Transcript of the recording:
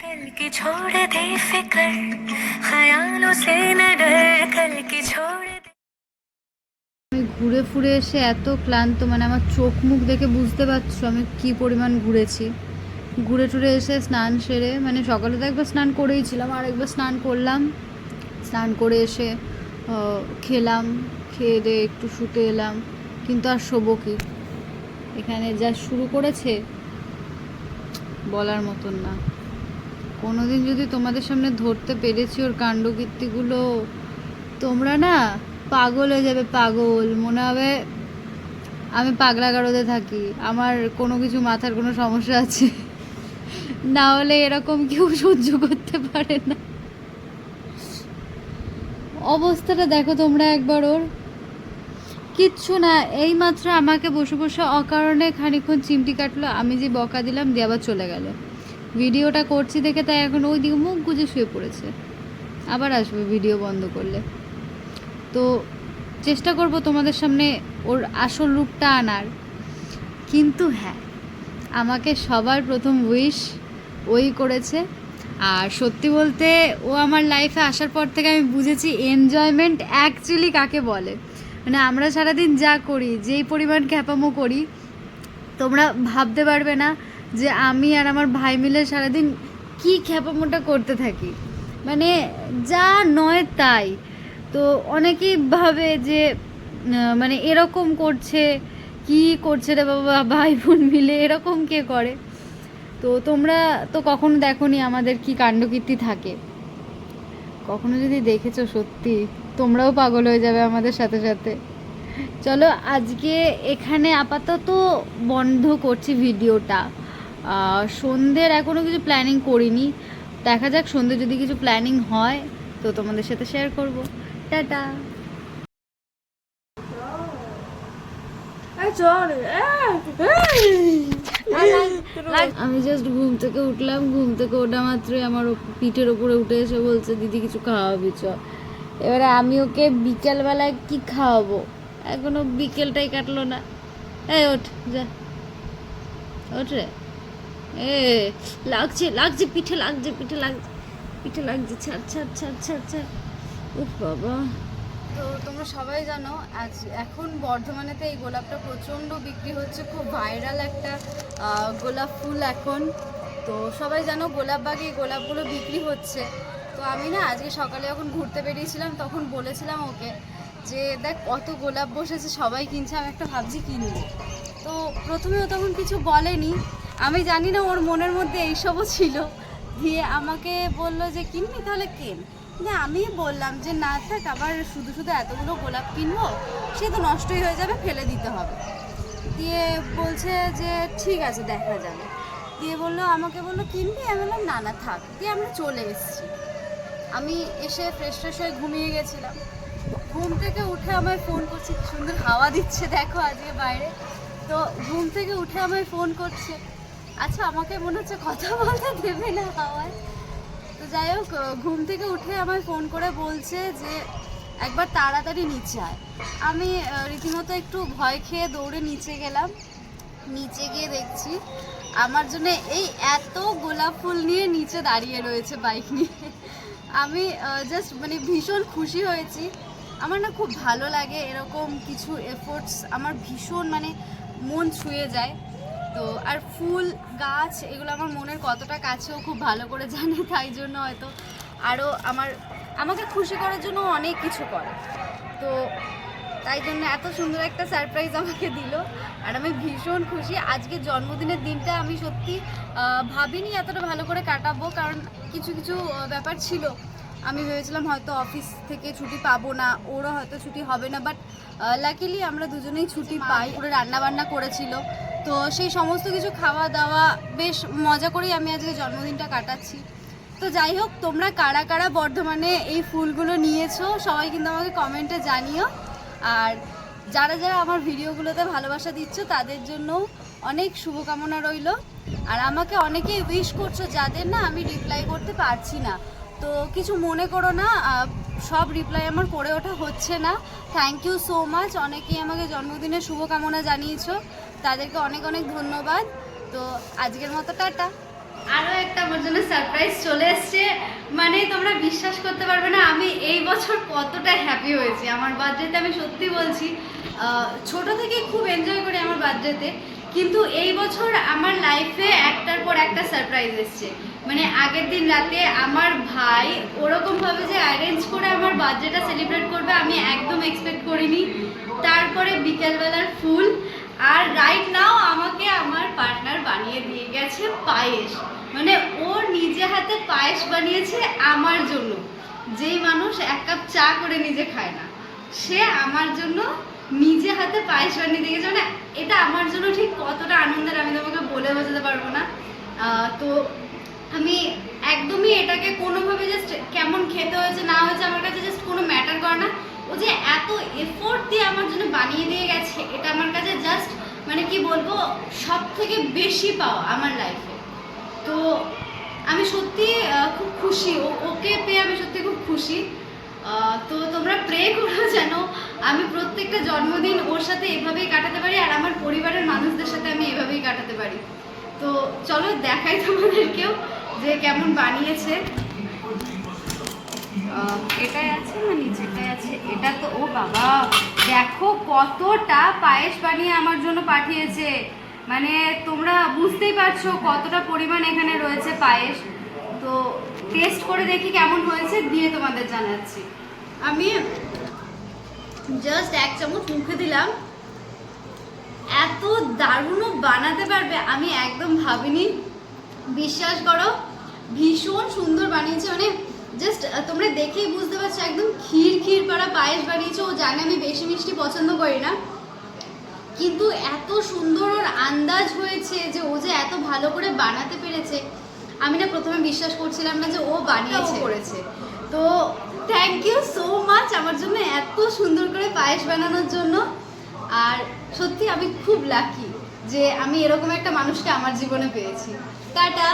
कल की छोड़ दे फिक्र ख्यालों से न डर कल की छोड़ दे। আমি ঘুরে ফুরে এসে এত ক্লান্ত, মানে আমার চোখ মুখ দেখে বুঝতে পারছো আমি কি পরিমাণ ঘুরেছি। ঘুরে টুরে এসে স্নান সেরে, মানে সকালে তো একবার স্নান করেইছিলাম, আর একবার স্নান করলাম। স্নান করে এসে খেলাম, খেয়ে দিয়ে একটু শুতে এলাম। কিন্তু আর শোবো কি, এখানে যা শুরু করেছে বলার মতন না। কোনোদিন যদি তোমাদের সামনে ধরতে পেরেছি ওর কাণ্ডকীর্তিগুলো, তোমরা না পাগল হয়ে যাবে, পাগল মনে হবে আমি পাগলা গারদে থাকি, আমার কোনো কিছু মাথার কোনো সমস্যা আছে, না হলে এরকম কেউ সহ্য করতে পারে না। অবস্থাটা দেখো তোমরা একবার ওর। কিচ্ছু না, এইমাত্র আমাকে বসে বসে অকারণে খানিকক্ষণ চিমটি কাটলো, আমি যে বকা দিলাম দিয়ে আবার চলে গেল। ভিডিওটা করছি দেখে তাই এখন ওই দিকে মুখ গুজে শুয়ে পড়েছে, আবার আসবে ভিডিও বন্ধ করলে। তো চেষ্টা করব তোমাদের সামনে ওর আসল রূপটা আনার। কিন্তু হ্যাঁ, আমাকে সবার প্রথম উইশ ওই করেছে। আর সত্যি বলতে ও আমার লাইফে আসার পর থেকে আমি বুঝেছি এনজয়মেন্ট অ্যাকচুয়ালি কাকে বলে। মানে আমরা সারাদিন যা করি, যেই পরিমাণ খ্যাপামো করি, তোমরা ভাবতে পারবে না যে আমি আর আমার ভাই মিলে সারাদিন কী খ্যাপামোটা করতে থাকি, মানে যা নয় তাই। তো অনেকেই ভাবে যে মানে এরকম করছে, কি করছে রে বাবা ভাই বোন মিলে, এরকম কে করে। তো তোমরা তো কখনো দেখোনি আমাদের কি কাণ্ডকীর্তি থাকে, কখনো যদি দেখেছো সত্যি তোমরাও পাগল হয়ে যাবে আমাদের সাথে সাথে। চলো আজকে এখানে আপাতত বন্ধ করছি ভিডিওটা। সন্ধ্যের এখনও কিছু প্ল্যানিং করিনি, দেখা যাক সন্ধ্যে যদি কিছু প্ল্যানিং হয় তো তোমাদের সাথে শেয়ার করব। টাটা। আমি জাস্ট ঘুম থেকে উঠলাম, ঘুম থেকে ওঠা মাত্রই আমার পিঠের ওপরে উঠে এসে বলছে দিদি কিছু খাওয়াবি চ। এবারে আমি ওকে বিকেলবেলায় কি খাওয়াবো, এখনো বিকেলটাই কাটলো না। এই ওঠ, যা ওঠ রে। এ লাগছে লাগছে, পিঠে লাগছে, পিঠে লাগছে, পিঠে লাগছে, ছাড় ছাড় ছাড় ছাড় ছাড়। উফ বাবা। তো তোমরা সবাই জানো আজ এখন বর্ধমানেতে এই গোলাপটা প্রচণ্ড বিক্রি হচ্ছে, খুব ভাইরাল একটা গোলাপ ফুল এখন। তো সবাই জানো গোলাপ বাগে এই গোলাপগুলো বিক্রি হচ্ছে। তো আমি না আজকে সকালে যখন ঘুরতে বেরিয়েছিলাম তখন বলেছিলাম ওকে যে দেখ কত গোলাপ বসেছে, সবাই কিনছে, আমি একটা ভাবছি কিনবো। তো প্রথমে ও তখন কিছু বলেনি, আমি জানি না ওর মনের মধ্যে এইসবও ছিল। দিয়ে আমাকে বললো যে কিনবি, তাহলে কেন। না আমি বললাম যে না থাক, আবার শুধু শুধু এতগুলো গোলাপ কিনবো, সে তো নষ্টই হয়ে যাবে, ফেলে দিতে হবে। দিয়ে বলছে যে ঠিক আছে দেখা যাবে। দিয়ে আমাকে বললো কিনবি, আমি বললাম না না থাক। দিয়ে আমরা চলে এসেছি। আমি এসে ফ্রেশ ফ্রেশ হয়ে ঘুমিয়ে গেছিলাম। ঘুম থেকে উঠে আমায় ফোন করছে, কি সুন্দর হাওয়া দিচ্ছে দেখো আজকে বাইরে। তো ঘুম থেকে উঠে আমায় ফোন করছে। আচ্ছা আমাকে মনে হচ্ছে কথা বলতে দেবে না হাওয়ায়। তো যাই হোক, ঘুম থেকে উঠে আমায় ফোন করে বলছে যে একবার তাড়াতাড়ি নিচে আয়। আমি রীতিমতো একটু ভয় খেয়ে দৌড়ে নিচে গেলাম। নিচে গিয়ে দেখছি আমার জন্য এই এত গোলাপ ফুল নিয়ে নিচে দাঁড়িয়ে রয়েছে বাইক নিয়ে। আমি জাস্ট মানে ভীষণ খুশি হয়েছি। আমার না খুব ভালো লাগে এরকম কিছু এফোর্টস, আমার ভীষণ মানে মন ছুঁয়ে যায়। তো আর ফুল গাছ এগুলো আমার মনের কতটা কাছেও খুব ভালো করে জানে, তাই জন্য হয়তো আরও আমাকে খুশি করার জন্য অনেক কিছু করে। তো তাই জন্য এত সুন্দর একটা সারপ্রাইজ আমাকে দিল, আর আমি ভীষণ খুশি। আজকে জন্মদিনের দিনটা আমি সত্যি ভাবিনি এতটা ভালো করে কাটাবো, কারণ কিছু কিছু ব্যাপার ছিল। আমি ভেবেছিলাম হয়তো অফিস থেকে ছুটি পাবো না, ওরও হয়তো ছুটি হবে না, বাট লাকিলি আমরা দুজনেই ছুটি পাই। পুরো রান্নাবান্না করেছিল, তো সেই সমস্ত কিছু খাওয়া দাওয়া বেশ মজা করেই আমি আজকে জন্মদিনটা কাটাচ্ছি। তো যাই হোক, তোমরা কারা কারা বর্ধমানে এই ফুলগুলো নিয়েছো সবাই কিন্তু আমাকে কমেন্টে জানিও। আর যারা যারা আমার ভিডিওগুলোতে ভালোবাসা দিচ্ছ তাদের জন্য অনেক শুভকামনা রইল। আর আমাকে অনেকেই উইশ করছো যাদের না আমি রিপ্লাই করতে পারছি না, তো কিছু মনে করো না, সব রিপ্লাই আমার করে ওঠা হচ্ছে না। থ্যাংক ইউ সো মাচ, অনেকেই আমাকে জন্মদিনের শুভকামনা জানিয়েছো, তাদেরকে অনেক অনেক ধন্যবাদ। তো আজকের মতো টাটা। আরও একটা আমার জন্য সারপ্রাইজ চলে এসছে, মানে তোমরা বিশ্বাস করতে পারবে না আমি এই বছর কতটা হ্যাপি হয়েছি আমার বার্থডেতে। আমি সত্যি বলছি, ছোট থেকে খুব এনজয় করি আমার বার্থডেতে, কিন্তু এই বছর আমার লাইফে একটার পর একটা সারপ্রাইজ এসছে। মানে আগের দিন রাতে আমার ভাই ওরকমভাবে যে অ্যারেঞ্জ করে আমার বার্থডেটা সেলিব্রেট করবে আমি একদম এক্সপেক্ট করিনি। তারপরে বিকেলবেলার ফুল, আর রাইট নাও আমাকে আমার পার্টনার বানিয়ে দিয়ে গেছে পায়েস। মানে ও নিজে হাতে পায়েস বানিয়েছে আমার জন্য। যেই মানুষ এক কাপ চা করে নিজে খায় না, সে আমার জন্য নিজে হাতে পায়েস বানিয়ে দিয়ে গেছে। মানে এটা আমার জন্য ঠিক কতটা আনন্দের আমি তোমাকে বলে বোঝাতে পারবো না। তো আমি একদমই এটাকে কোনোভাবে জাস্ট কেমন খেতে হয়েছে না হয়েছে আমার কাছে জাস্ট কোনো ম্যাটার করে না। ও যে এত এফোর্ট দিয়ে আমার জন্য বানিয়ে দিয়ে গেছে, এটা আমার কাছে জাস্ট মানে কি বলবো, সব থেকে বেশি পাওয়া আমার লাইফে। তো আমি সত্যি খুব খুশি, ওকে পেয়ে আমি সত্যি খুব খুশি। তো তোমরা প্রে করো যেন আমি প্রত্যেকটা জন্মদিন ওর সাথে এভাবেই কাটাতে পারি, আর আমার পরিবারের মানুষদের সাথে আমি এভাবেই কাটাতে পারি। তো চলো দেখাই তোমাদেরকেও যে কেমন বানিয়েছে। এটাই আছে না নিচেটাই আছে, এটা তো ও বাবা দেখো কতটা পায়েস বানিয়ে আমার জন্য পাঠিয়েছে। মানে তোমরা বুঝতেই পারছো কতটা পরিমাণ এখানে রয়েছে পায়েস। তো টেস্ট করে দেখি কেমন হয়েছে, দিয়ে তোমাদের জানাচ্ছি। আমি জাস্ট 1 চামচ মুখে দিলাম, এত দারুণও বানাতে পারবে আমি একদম ভাবিনি। বিশ্বাস করো ভীষণ সুন্দর বানিয়েছে। মানে জাস্ট তোমরা দেখেই বুঝতে পারছো একদম ক্ষীর ক্ষীর পাড়া পায়েস বানিয়েছে। ও জানে আমি বেশি মিষ্টি পছন্দ করি না, কিন্তু এত সুন্দর ওর আন্দাজ হয়েছে যে ও যে এত ভালো করে বানাতে পেরেছে। আমি না প্রথমে বিশ্বাস করছিলাম না যে ও বানিয়েছে করেছে। তো থ্যাংক ইউ সো মাচ আমার জন্য এত সুন্দর করে পায়েস বানানোর জন্য। আর সত্যি আমি খুব লাকি যে আমি এরকম একটা মানুষকে আমার জীবনে পেয়েছি। টাটা।